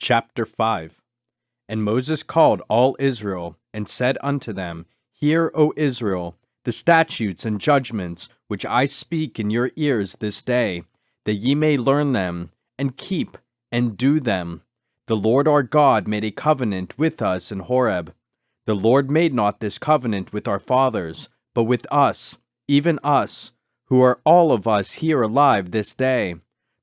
Chapter 5. And Moses called all Israel, and said unto them, Hear, O Israel, the statutes and judgments which I speak in your ears this day, that ye may learn them, and keep, and do them. The Lord our God made a covenant with us in Horeb. The Lord made not this covenant with our fathers, but with us, even us, who are all of us here alive this day.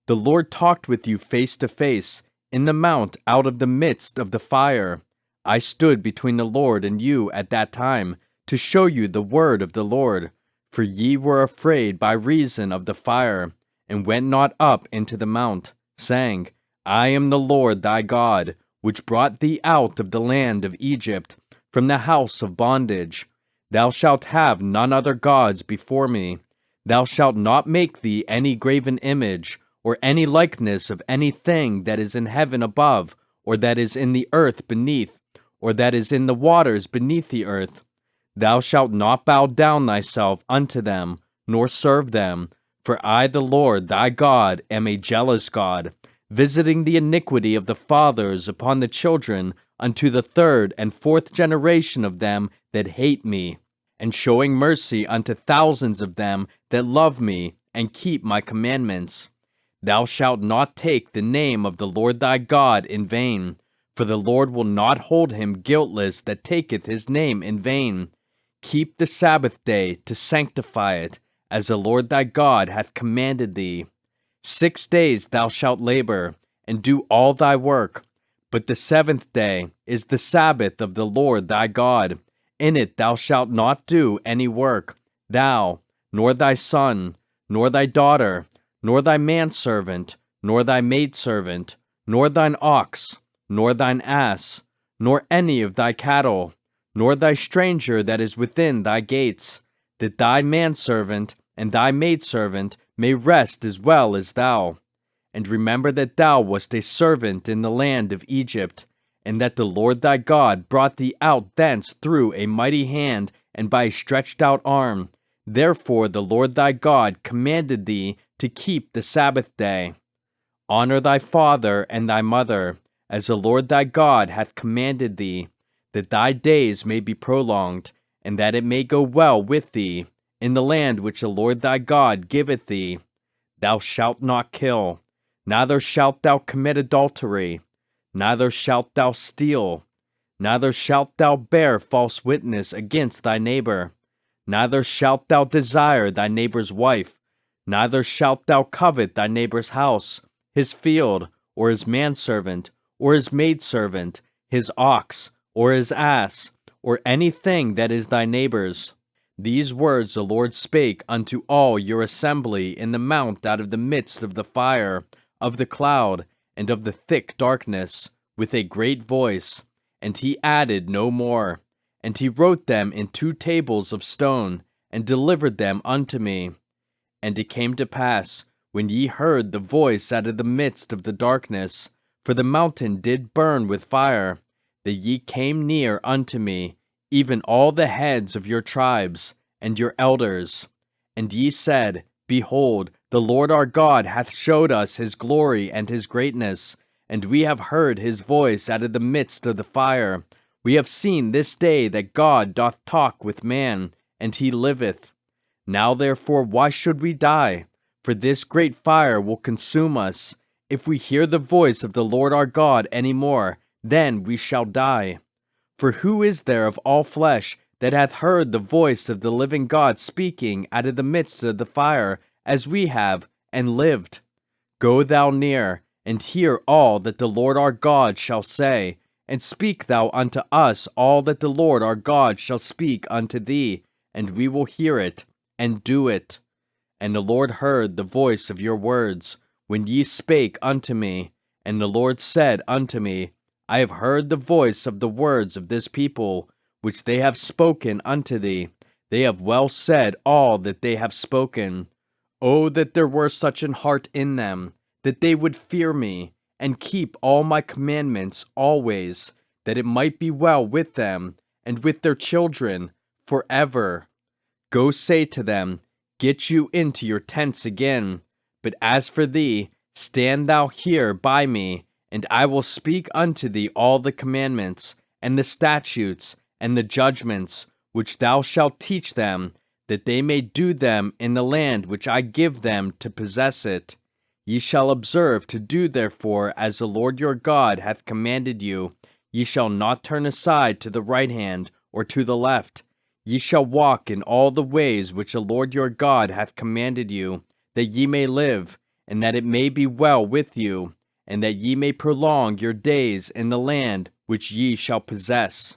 The Lord talked with you face to face, in the mount out of the midst of the fire. I stood between the Lord and you at that time, to show you the word of the Lord. For ye were afraid by reason of the fire, and went not up into the mount, saying, I am the Lord thy God, which brought thee out of the land of Egypt, from the house of bondage. Thou shalt have none other gods before me. Thou shalt not make thee any graven image, or any likeness of anything that is in heaven above, or that is in the earth beneath, or that is in the waters beneath the earth. Thou shalt not bow down thyself unto them, nor serve them. For I, the Lord thy God, am a jealous God, visiting the iniquity of the fathers upon the children unto the third and fourth generation of them that hate me, and showing mercy unto thousands of them that love me and keep my commandments. Thou shalt not take the name of the Lord thy God in vain, for the Lord will not hold him guiltless that taketh his name in vain. Keep the Sabbath day to sanctify it, as the Lord thy God hath commanded thee. 6 days thou shalt labor, and do all thy work. But the seventh day is the Sabbath of the Lord thy God. In it thou shalt not do any work, thou, nor thy son, nor thy daughter, nor thy manservant, nor thy maidservant, nor thine ox, nor thine ass, nor any of thy cattle, nor thy stranger that is within thy gates, that thy manservant and thy maidservant may rest as well as thou. And remember that thou wast a servant in the land of Egypt, and that the Lord thy God brought thee out thence through a mighty hand and by a stretched out arm. Therefore the Lord thy God commanded thee to keep the Sabbath day. Honor thy father and thy mother, as the Lord thy God hath commanded thee, that thy days may be prolonged, and that it may go well with thee, in the land which the Lord thy God giveth thee. Thou shalt not kill, neither shalt thou commit adultery, neither shalt thou steal, neither shalt thou bear false witness against thy neighbor, neither shalt thou desire thy neighbor's wife, neither shalt thou covet thy neighbor's house, his field, or his manservant, or his maidservant, his ox, or his ass, or anything that is thy neighbor's. These words the Lord spake unto all your assembly in the mount out of the midst of the fire, of the cloud, and of the thick darkness, with a great voice. And he added no more. And he wrote them in 2 tables of stone, and delivered them unto me. And it came to pass, when ye heard the voice out of the midst of the darkness, for the mountain did burn with fire, that ye came near unto me, even all the heads of your tribes, and your elders. And ye said, Behold, the Lord our God hath showed us his glory and his greatness, and we have heard his voice out of the midst of the fire. We have seen this day that God doth talk with man, and he liveth. Now therefore why should we die? For this great fire will consume us. If we hear the voice of the Lord our God any more, then we shall die. For who is there of all flesh that hath heard the voice of the living God speaking out of the midst of the fire, as we have, and lived? Go thou near, and hear all that the Lord our God shall say, and speak thou unto us all that the Lord our God shall speak unto thee, and we will hear it, and do it. And the Lord heard the voice of your words, when ye spake unto me. And the Lord said unto me, I have heard the voice of the words of this people, which they have spoken unto thee. They have well said all that they have spoken. Oh, that there were such an heart in them, that they would fear me, and keep all my commandments always, that it might be well with them, and with their children, forever. Go say to them, Get you into your tents again. But as for thee, stand thou here by me, And I will speak unto thee all the commandments, and the statutes, and the judgments, which thou shalt teach them, that they may do them in the land which I give them to possess it. Ye shall observe to do therefore as the Lord your God hath commanded you. Ye shall not turn aside to the right hand or to the left. Ye shall walk in all the ways which the Lord your God hath commanded you, that ye may live, and that it may be well with you, and that ye may prolong your days in the land which ye shall possess.